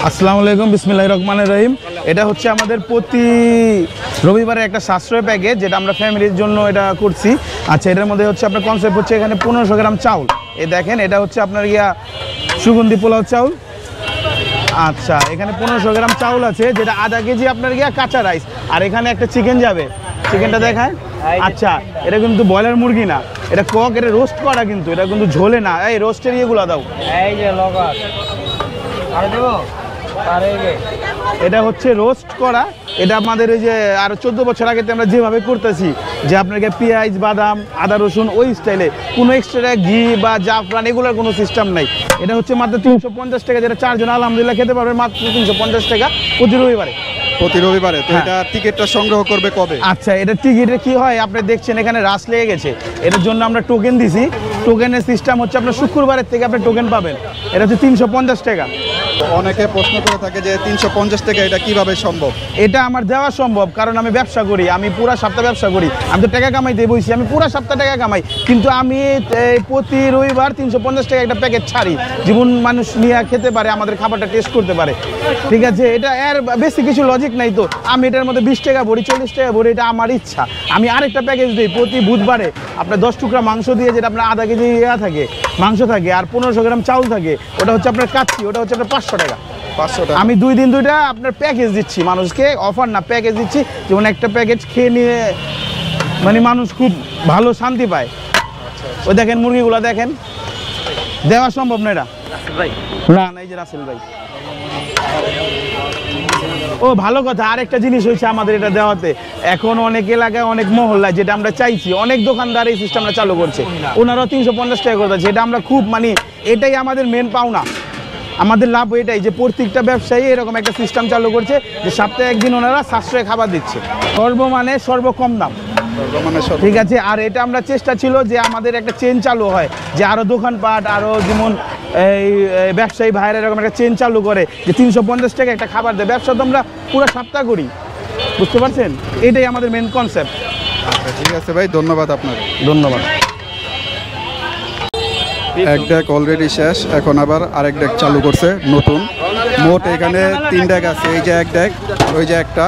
আসসালামু আলাইকুম, বিসমিল্লাহির রহমানির রহিম। এটা হচ্ছে আমাদের প্রতি রবিবারে একটা সাশ্রয় প্যাকেজ, যেটা আমরা ফ্যামিলির জন্য এটা করছি। আচ্ছা, এটার মধ্যে হচ্ছে আপনার কনসেপ্ট হচ্ছে এখানে 1500 গ্রাম চাউল। এই দেখেন, এটা হচ্ছে আপনার সুগন্ধি পোলাও চাউল। আচ্ছা, এখানে 1500 গ্রাম চাউল আছে, যেটা আধা কেজি আপনার কাঁচা রাইস। আর এখানে একটা চিকেন যাবে, চিকেনটা দেখায়। আচ্ছা, এটা কিন্তু ব্রয়লার মুরগি না, এটা কক, এটা রোস্ট করা, কিন্তু এটা কিন্তু ঝোলে না। এই রোস্টের ইয়েগুলো দাও। এই যে লগা আর দেব, আর এই যে এটা হচ্ছে রোস্ট করা। এটা আমাদের ওই যে আরো 14 বছর আগে আমরা যেভাবে করতেছি, যে আপনাকে পেঁয়াজ, বাদাম, আদা, রসুন ওই স্টাইলে, কোনো এক্সট্রা ঘি বা জাফরান এগুলোর কোনো সিস্টেম নাই। এটা হচ্ছে মাত্র 350 টাকা, যেটা 4 জন আলহামদুলিল্লাহ খেতে পারবে মাত্র 350 টাকা প্রতি রবিবারে। প্রতি রবিবারে। তো এটা টিকিটটা সংগ্রহ করবে কবে? আচ্ছা, এটা টিকিটে কি হয়, আপনি দেখছেন এখানে রাশ লেগে গেছে, এটার জন্য আমরা টোকেন দিছি। টোকেনের সিস্টেম হচ্ছে আপনার শুক্রবারের থেকে আপনি টোকেন পাবেন। এটা হচ্ছে 350 টাকা। অনেকে প্রশ্ন করে থাকে যে 350 টাকা এটা কিভাবে সম্ভব? এটা আমার দেওয়া সম্ভব, কারণ আমি ব্যবসা করি, আমি পুরা সপ্তাহ ব্যবসা করি। আমি তো টাকা কামাইতে বইছি, আমি পুরা সপ্তাহ টাকা কামাই, কিন্তু আমি প্রতি রবিবার 350 টাকা একটা প্যাকেট ছাড়ি, জীবন মানুষ নিয়ে খেতে পারে, আমাদের খাবারটা টেস্ট করতে পারে। ঠিক আছে, এটা এর বেশি কিছু লজিক নাই। তো আমি এটার মধ্যে 20 টাকা ভরি, 40 টাকা ভরি, এটা আমার ইচ্ছা। আমি আরেকটা প্যাকেজ দিই প্রতি বুধবারে, আপনার 10 টুকরা মাংস দিয়ে, যেটা আপনার আধা কেজি থাকে মাংস থাকে, আর 1500 গ্রাম চাউল থাকে। ওটা হচ্ছে আপনার কাচ্চি, ওটা হচ্ছে আপনার 500 টাকা। আমি 2 দিন 2টা আপনার প্যাকেজ দিচ্ছি মানুষকে, অফার না, প্যাকেজ দিচ্ছি। যেমন একটা প্যাকেজ খেয়ে নিয়ে মানে মানুষ খুব ভালো শান্তি পায়। ওই দেখেন মুরগিগুলো দেখেন, দেওয়া সম্ভব না এটা। না, এই যে রাসেল ভাই। ও ভালো কথা, আরেকটা জিনিস হয়েছে আমাদের এটা দেওয়াতে, এখন অনেক এলাকায়, অনেক মহল্লায়, যেটা আমরা চাইছি, অনেক দোকানদার এই সিস্টেমটা চালু করছে, ওনারাও 350 টাকা করে দিচ্ছে। এটা আমরা খুব এটাই আমাদের মেন পাওনা, আমাদের লাভ এটাই যে প্রত্যেকটা ব্যবসায়ী এরকম একটা সিস্টেম চালু করছে, যে সপ্তাহে একদিন ওনারা সাশ্রয় খাবার দিচ্ছে, সর্বমানে সর্বকম দাম। ঠিক আছে, আর এটা আমরা চেষ্টা ছিল যে আমাদের একটা চেন চালু হয়, যে আরও দোকানপাট, আরও যেমন এই ব্যবসায়ী ভাইরা এরকম একটা চেন চালু করে, যে 350 টাকা একটা খাবার দেয়। ব্যবসা তো আমরা পুরো সপ্তাহ করি, বুঝতে পারছেন? এটাই আমাদের মেন কনসেপ্ট। আচ্ছা, ঠিক আছে ভাই, ধন্যবাদ আপনাকে। ধন্যবাদ। এক ডেক অলরেডি শেষ, এখন আবার আরেক ডেক চালু করছে নতুন। মোট এখানে 3 ডেক আছে, এই যে এক ডেক, ওই যে একটা,